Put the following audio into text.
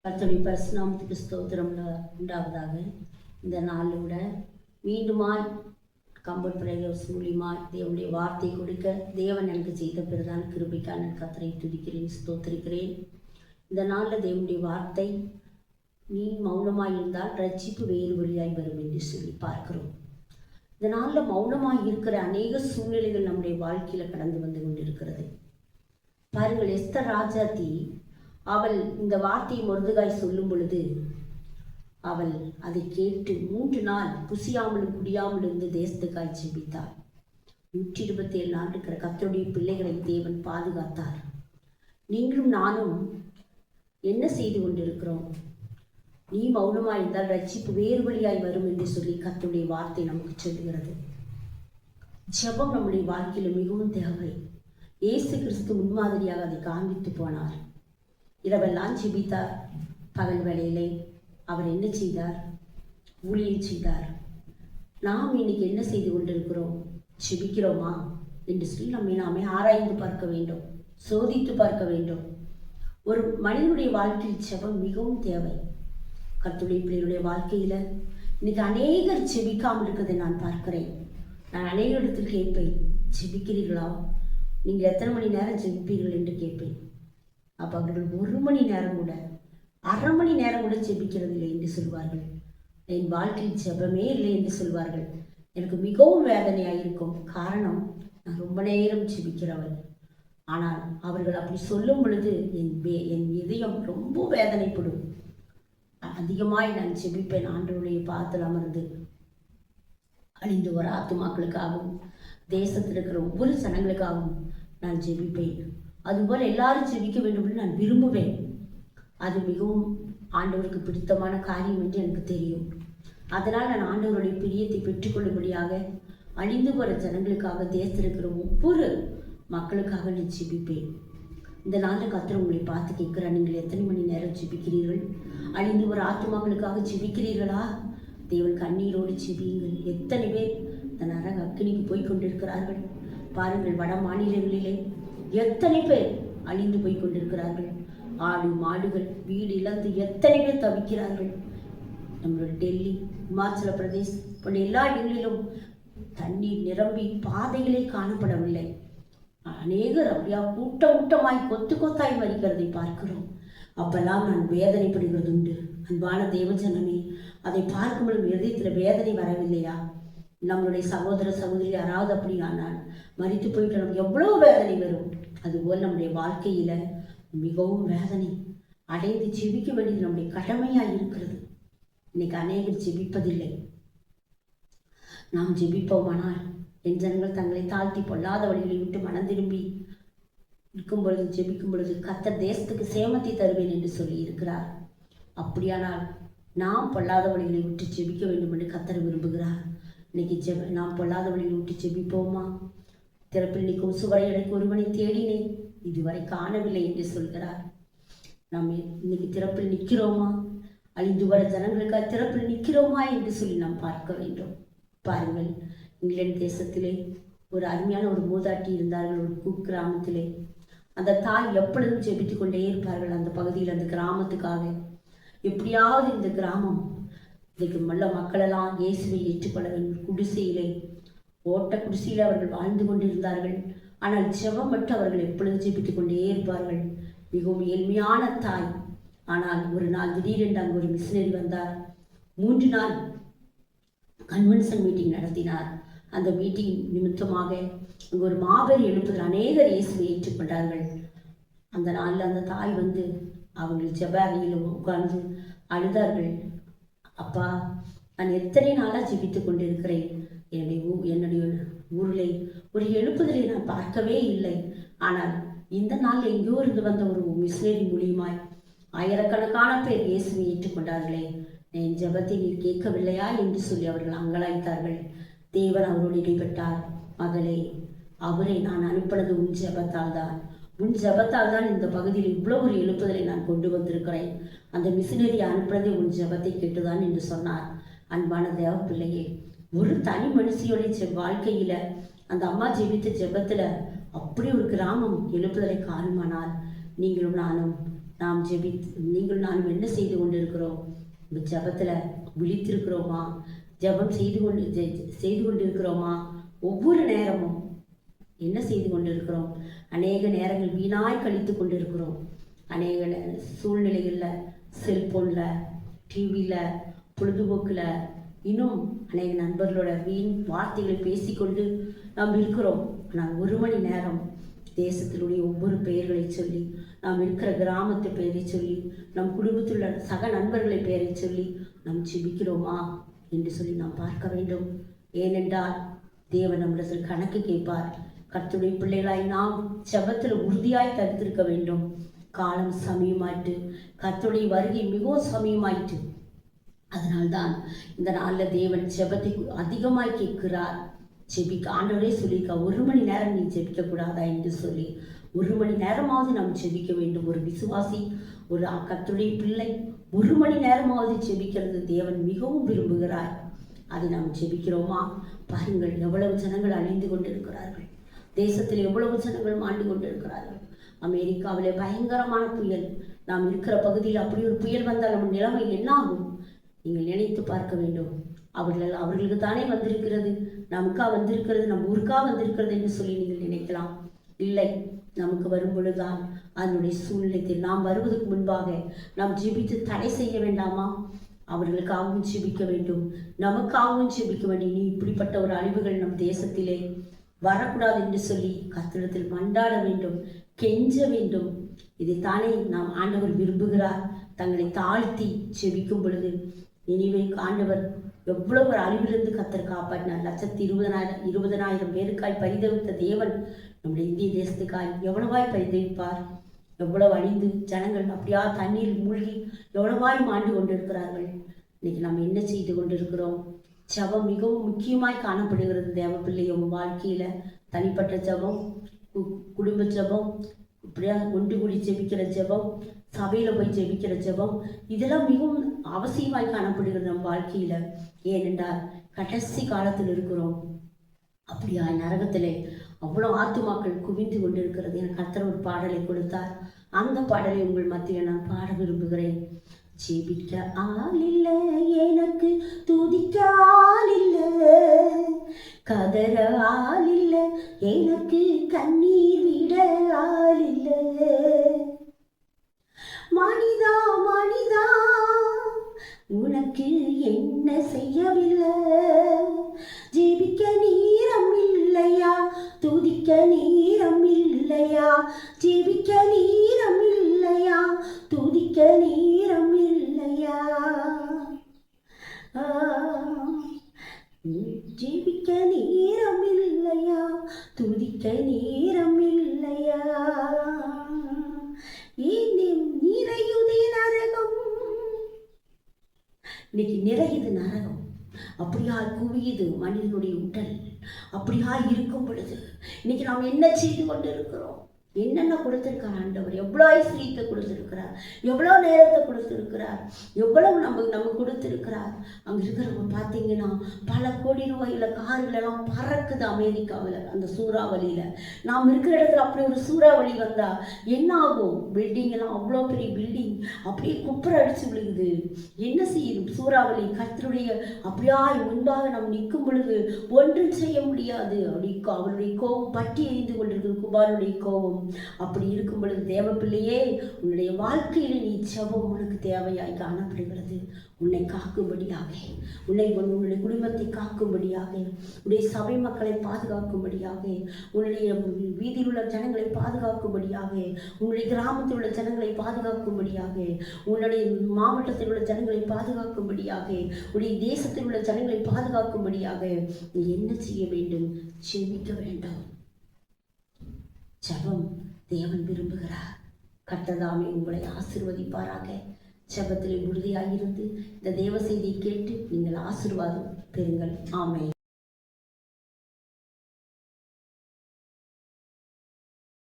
கர்த்தருடைய பரிசுநாமத்துக்கு ஸ்தோத்திரம் உண்டாவதாக. இந்த நாளோட மீண்டுமாய் கம்பல் பிரயோஸ் மூலியமாய் தேவனுடைய வார்த்தை கொடுக்க தேவன் எனக்கு செய்த பிறதான கிருபைக்கான கர்த்தரை துதிக்கிறேன், ஸ்தோத்திரிக்கிறேன். இந்த நாளில் தேவனுடைய வார்த்தை, நீ மௌனமாய் இருந்தால் ரட்சிப்பு வேறு வழியாய் வரும் என்று சொல்லி பார்க்கிறோம். இந்த நாளில் மௌனமாய் இருக்கிற அநேக சூழ்நிலைகள் நம்முடைய வாழ்க்கையில் கடந்து வந்து கொண்டிருக்கிறது. பாருங்கள், எஸ்தர் ராஜாத்தி அவள் இந்த வார்த்தையை மொர்தெகாய் சொல்லும் பொழுது அவள் அதை கேட்டு 3 நாள் புசியாமலும் குடியாமல் இருந்து தேசத்துக்காய் ஜெபித்தாள். 127 நாள் இருக்கிற கர்த்தருடைய பிள்ளைகளை தேவன் பாதுகாத்தார். நீங்களும் நானும் என்ன செய்து கொண்டிருக்கிறோம்? நீ மௌனமாய் இருந்தால் ரட்சிப்பு வேறு வழியாய் வரும் என்று சொல்லி கர்த்தருடைய வார்த்தை நமக்கு சொல்லுகிறது. ஜெபம் நம்முடைய வாழ்க்கையில் மிகவும் தேவை. இயேசு கிறிஸ்து முன்மாதிரியாக அதை காண்பித்து போனார். இரவெல்லாம் ஜெபித்தார். பகல் வேளையிலே அவர் என்ன செய்தார்? ஊழியம் செய்தார். நாம் இன்னைக்கு என்ன செய்து கொண்டிருக்கிறோம்? ஜெபிக்கிறோமா என்று சொல்லி நாமே ஆராய்ந்து பார்க்க வேண்டும், சோதித்து பார்க்க வேண்டும். ஒரு மனிதனுடைய வாழ்க்கையில் ஜெபம் மிகவும் தேவை. கர்த்தருடைய பிள்ளைகளுடைய வாழ்க்கையில இன்னைக்கு அநேகர் ஜெபிக்காமல் இருக்கிறதை நான் பார்க்கிறேன். நான் அநேக இடத்தில் கேட்பேன், ஜெபிக்கிறீர்களா? நீங்கள் எத்தனை மணி நேரம் ஜெபிப்பீர்கள் என்று கேட்பேன். அப்போ அவர்கள் 1 மணி நேரம் கூட, அரை மணி நேரம் கூட ஜெபிக்கிறது இல்லை என்று சொல்வார்கள். என் வாழ்க்கையில் ஜெபமே இல்லை என்று சொல்வார்கள். எனக்கு மிகவும் வேதனையாக இருக்கும். காரணம், நான் ரொம்ப நேரம் ஜெபிக்கிறவள். ஆனால் அவர்கள் அப்படி சொல்லும் பொழுது என் இதயம் ரொம்ப வேதனைப்படும். அதிகமாய் நான் ஜெபிப்பேன். ஆண்டவருடைய பாதத்தில் அமர்ந்து அழிந்து வர ஆத்துமாக்களுக்காகவும் தேசத்தில் இருக்கிற ஒவ்வொரு ஜனங்களுக்காகவும் நான் ஜெபிப்பேன். அதுபோல் எல்லாரும் ஜெபிக்க வேண்டும் என்று நான் விரும்புவேன். அது மிகவும் ஆண்டவருக்கு பிடித்தமான காரியம் என்று எனக்கு தெரியும். அதனால் நான் ஆண்டவருடைய பிரியத்தை பெற்றுக்கொள்ளும்படியாக அழிந்து போகிற ஜனங்களுக்காக, தேசத்தில் இருக்கிற ஒவ்வொரு மக்களுக்காக நான் ஜெபிப்பேன். இந்த நாளில் கர்த்தர் உங்களை பார்த்து கேட்கிறார், நீங்கள் எத்தனை மணி நேரம் ஜெபிக்கிறீர்கள்? அழிந்து போகிற ஆத்துமாக்களுக்காக ஜெபிக்கிறீர்களா? தேவன் கண்ணீரோடு ஜெபியுங்கள். எத்தனை பேர் இந்த நரக அக்கினிக்கு போய் கொண்டிருக்கிறார்கள் பாருங்கள். வட மாநிலங்களிலே எத்தனை பேர் அழிந்து போய் கொண்டிருக்கிறார்கள். ஆடு மாடுகள் வீடு இழந்து எத்தனை பேர் தவிக்கிறார்கள். நம்மளுடைய டெல்லி, இமாச்சல பிரதேஷ் போன்ற எல்லா இடங்களிலும் தண்ணீர் நிரம்பி பாதைகளே காணப்படவில்லை. அநேகர் அப்படியா கூட்டமாய் கொத்தாய் மறிக்கிறதை பார்க்கிறோம். அப்பெல்லாம் நான் வேதனைப்படுகிறது உண்டு. அன்பான தேவஜனமே, அதை பார்க்கும்போது இதயத்தில் வேதனை வரவில்லையா? நம்மளுடைய சகோதர சகோதரி யாராவது அப்படி ஆனால் மறித்து போயிட்டு நமக்கு எவ்வளோ வேதனை வரும். அதுபோல் நம்முடைய வாழ்க்கையில மிகவும் வேதனை அடைந்து ஜெபிக்க வேண்டியது நம்முடைய கடமையாக இருக்கிறது. இன்னைக்கு அநேகர் ஜெபிப்பதில்லை. நாம் ஜெபிப்போமானால் என் ஜனங்கள் தங்களை தாழ்த்தி பொல்லாத வழிகளை விட்டு மனம் திரும்பி இருக்கும் பொழுது, ஜெபிக்கும் பொழுது கர்த்தர் தேசத்துக்கு சேமத்தை தருவேன் என்று சொல்லி இருக்கிறார். அப்படியானால் நாம் பொல்லாத வழிகளை விட்டு ஜெபிக்க வேண்டும் என்று கர்த்தர் விரும்புகிறார். இன்னைக்கு நாம் பொல்லாத வழிகளை விட்டு ஜெபிப்போமா? திறப்பில் நிற்கும் சுவரையடைக்கு ஒருவனை தேடினேன், இதுவரை காணவில்லை என்று சொல்கிறார். நாம் இன்னைக்கு திறப்பில் நிற்கிறோமா? அழிந்து வர ஜனங்களுக்காக திறப்பில் நிற்கிறோமா என்று சொல்லி நாம் பார்க்க வேண்டும். பாருங்கள், இங்கிலாந்து தேசத்திலே ஒரு அருமையான ஒரு மூதாட்டி இருந்தார்கள். ஒரு குக்கிராமத்திலே அந்த தாய் எப்பொழுதும் ஜெபித்து கொண்டே இருப்பார்கள். அந்த பகுதியில், அந்த கிராமத்துக்காக எப்படியாவது இந்த கிராமம் இன்னைக்கு மக்களெல்லாம் இயேசுவை ஏற்றுக்கொள்ள வேண்டும். குடிசையிலே, ஓட்ட குடிசையில் அவர்கள் வாழ்ந்து கொண்டிருந்தார்கள். ஆனால் ஜெபம் மட்டும் அவர்கள் எப்பொழுதும் ஜெபித்து கொண்டே இருப்பார்கள். மிகவும் ஏழ்மையான தாய். ஆனால் ஒரு நாள் திடீரென்று அங்கு ஒரு மிஷினரி வந்தார். 3 நாள் கன்வென்ஷன் மீட்டிங் நடத்தினார். அந்த மீட்டிங் நிமித்தமாக அங்கு ஒரு மாபெரும் எழுப்புதல், அநேகர் இயேசுவை ஏற்றுக்கொண்டார்கள். அந்த நாளில் அந்த தாய் வந்து அவங்கள் ஜெப அறையில் உட்கார்ந்து அழுதார்கள். அப்பா, நான் எத்தனை நாளாக ஜெபித்து கொண்டிருக்கிறேன். என்னுடைய ஊரில் ஒரு எழுப்புதலை நான் பார்க்கவே இல்லை. ஆனால் இந்த நாள் எங்கேயோ இருந்து வந்த ஒரு மிஷினரி மூலியமாய் ஆயிரக்கணக்கான பேர் இயேசுவை ஏற்றுக்கொண்டார்களே, என் ஜெபத்தை நீர் கேட்கவில்லையா என்று சொல்லி அவர்கள் அங்கலாய்த்தார்கள். தேவன் அவரோடு இடைப்பட்டார். மகளே, அவரை நான் அனுப்பினது உன் ஜெபத்தால் தான். உன் ஜெபத்தால் தான் இந்த பகுதியில் இவ்வளோ ஒரு எழுப்புதலை நான் கொண்டு வந்திருக்கிறேன். அந்த மிஷினரி அனுப்புறதே உன் ஜெபத்தை கேட்டுதான் என்று சொன்னார். அன்பான தேவ பிள்ளையே, ஒரு தனி மனுஷியோடைய வாழ்க்கையில அந்த அம்மா ஜெபித்த ஜெபத்துல அப்படி ஒரு கிராமம் எழுப்புதலை காணுமானால் நீங்களும் நானும் நாம் நீங்கள் நானும் என்ன செய்து கொண்டிருக்கிறோம்? இந்த ஜெபத்தில் விழித்திருக்கிறோமா? ஜெபம் செய்து கொண்டிருக்கிறோமா? ஒவ்வொரு நேரமும் என்ன செய்து கொண்டிருக்கிறோம்? அநேக நேரங்கள் வீணாய் கழித்து கொண்டிருக்கிறோம். அநேக சூழ்நிலைகளில், செல்போனில், டிவியில், பொழுதுபோக்கில், இன்னும் அநேக நண்பர்களோட வீண் வார்த்தைகளை பேசிக்கொண்டு நாம் இருக்கிறோம். ஆனால் 1 மணி நேரம் தேசத்தினுடைய ஒவ்வொரு பெயர்களை சொல்லி, நாம் இருக்கிற கிராமத்து பெயரை சொல்லி, நம் குடும்பத்தில் உள்ள சக நண்பர்களை பெயரை சொல்லி நாம் ஜெபிக்கிறோமா என்று சொல்லி நாம் பார்க்க வேண்டும். ஏனென்றால் தேவன் நம்மிடத்தில் கணக்கு கேட்பார். கர்த்தருடைய பிள்ளைகளாய் நாம் ஜெபத்தில் உறுதியாய் தடுத்திருக்க வேண்டும். காலம் சமயமாயிட்டு, கர்த்தருடைய வருகை மிகவும் சமயமாயிட்டு. அதனால்தான் இந்த நாளில் தேவன் ஜெபத்தை அதிகமாய் கேட்கிறார். ஜெபிக்க ஆண்டவரே சொல்லியிருக்கா, 1 மணி நேரம் நீ ஜெபிக்க கூடாதா என்று சொல்லி 1 மணி நேரமாவது நாம் ஜெபிக்க வேண்டும். ஒரு விசுவாசி, ஒரு கர்த்தருடைய பிள்ளை 1 மணி நேரமாவது ஜெபிக்கிறது தேவன் மிகவும் விரும்புகிறார். அதை நாம் ஜெபிக்கிறோமா? பாருங்கள், எவ்வளவு ஜனங்கள் அழிந்து கொண்டிருக்கிறார்கள். தேசத்தில் எவ்வளவு ஜனங்கள் மாண்டு கொண்டிருக்கிறார்கள். அமெரிக்காவிலே பயங்கரமான புயல். நாம் இருக்கிற பகுதியில் அப்படி ஒரு புயல் வந்தால் நம்ம நிலைமை என்ன ஆகும்? நீங்கள் நினைத்து பார்க்க வேண்டும். அவர்களுக்கு தானே வந்திருக்கிறது, நமக்கா வந்திருக்கிறது, நம்ம ஊருக்கா வந்திருக்கிறது என்று சொல்லி நீங்கள் நினைக்கலாம். இல்லை, நமக்கு வரும் பொழுதுதான் அதனுடைய சூழ்நிலையில் நாம் வருவதற்கு முன்பாக நாம் ஜெபித்து தடை செய்ய வேண்டாமா? அவர்களுக்காகவும் ஜெபிக்க வேண்டும், நமக்காகவும் ஜெபிக்க வேண்டும். நீ இப்படிப்பட்ட ஒரு அழிவுகள் நம் தேசத்திலே வரக்கூடாது என்று சொல்லி கர்த்தரிடத்தில் மன்றாட வேண்டும், கெஞ்ச வேண்டும். இதைத்தானே நாம் ஆண்டவர் விரும்புகிறார். தங்களை தாழ்த்தி ஜெபிக்கும் பொழுது நினைவை ஆண்டவர் எவ்வளவு ஒரு அழிவிலிருந்து கர்த்தர் காப்பாற்றினார். 1,20,000 பேருக்காய் பரிதவித்த தேவன் நம்முடைய இந்திய தேசத்துக்காய் எவ்வளவாய் பரிதவிப்பார்? எவ்வளவு அழிந்து ஜனங்கள் அப்படியா தண்ணீர் மூழ்கி எவ்வளவாய் மாண்டு கொண்டிருக்கிறார்கள். இன்னைக்கு நாம் என்ன செய்து கொண்டிருக்கிறோம்? ஜெபம் மிகவும் முக்கியமாய் காணப்படுகிறது தேவ பிள்ளையும் வாழ்க்கையில. தனிப்பட்ட ஜெபம், குடும்ப ஜெபம், இப்படியா ஒன்று கூடி ஜெபிக்கிற ஜெபம், சபையில போய் ஜெபிக்கிற ஜெபம், இதெல்லாம் மிகவும் அவசியமாய் காணப்படுகிறது நம் வாழ்க்கையில. ஏனென்றால் கடைசி காலத்தில் இருக்கிறோம். அப்படியா நரகத்திலே அவ்வளோ ஆத்துமாக்கள் குவிந்து கொண்டிருக்கிறது. எனக்கு கர்த்தர் ஒரு பாடலை கொடுத்தார். அந்த பாடலை உங்கள் மத்தியில் நான் பாட விரும்புகிறேன். ஜெபிக்க ஆள் இல்லை எனக்கு, துதிக்க ஆள் இல்லை, கதற ஆள் இல்லை எனக்கு, கண்ணீர் விட ஆள் இல்லை. மனிதா மனிதா உனக்கு என்ன செய்யவில்லை? ஜெபிக்க நீரம் இல்லையா, துதிக்க நீரம் இல்லையா? ஜெபிக்க நீரம் இல்லையா, துதிக்க நீரம் இல்லையா? ஜெபிக்க நீரம் இல்லையா, துதிக்க நீரம் இல்லையா? நிறையுதே நரகம். இன்னைக்கு நிறையுது நரகம். அப்படியா குவியுது மனிதனுடைய உடல். அப்படியா இருக்கும் பொழுது இன்னைக்கு நாம் என்ன செய்து கொண்டு இருக்கிறோம்? என்னென்ன கொடுத்திருக்கார் ஆண்டவர்? எவ்வளோ ஐஸ்வரியத்தை கொடுத்திருக்கிறார், எவ்வளோ நேரத்தை கொடுத்திருக்கிறார், எவ்வளவு நம்ம கொடுத்திருக்கிறார். அங்கே இருக்கிறவங்க பார்த்தீங்கன்னா பல கோடி ரூபாயில கார்கள் எல்லாம் பறக்குது அமெரிக்காவில். அந்த சூறாவளியில நாம் இருக்கிற இடத்துல அப்படி ஒரு சூறாவளி வந்தா என்ன ஆகும்? பில்டிங் எல்லாம் அவ்வளோ பெரிய பில்டிங் அப்படியே குப்புற அடிச்சு விழுகுது. என்ன செய்யும் சூறாவளி? கர்த்தருடைய அப்படியா முன்பாக நாம் நிற்கும் பொழுது ஒன்றும் செய்ய முடியாது. அப்படி அவருடைய கோபம் பற்றி எரிந்து கொண்டிருக்கிறது, குமாரனுடைய கோபம். அப்படி இருக்கும் பொழுது தேவ பிள்ளையே, உன்னுடைய வாழ்க்கையில நீ ஜெபம் உனக்கு தேவையாய் காணப்படுகிறது. உன்னை காக்கும்படியாக, உன்னுடைய குடும்பத்தை காக்கும்படியாக, உன்னுடைய சபை மக்களை பாதுகாக்கும்படியாக, உன்னுடைய வீதியில் உள்ள ஜனங்களை பாதுகாக்கும்படியாக, உன்னுடைய கிராமத்தில் உள்ள ஜனங்களை பாதுகாக்கும்படியாக, உன்னுடைய மாவட்டத்தில் உள்ள ஜனங்களை பாதுகாக்கும்படியாக, உன்னுடைய தேசத்தில் உள்ள ஜனங்களை பாதுகாக்கும்படியாக நீ என்ன செய்ய வேண்டும்? ஜெபிக்க வேண்டும். ஜெபம் தேவன் விரும்புகிறார். கர்த்ததாமே உங்களை ஆசீர்வதிப்பாராக. ஜெபத்திலே உறுதியாயிருந்து இந்த தேவ செய்தியை கேட்டு நீங்கள் ஆசீர்வாதம் பெறுங்கள். ஆமென்.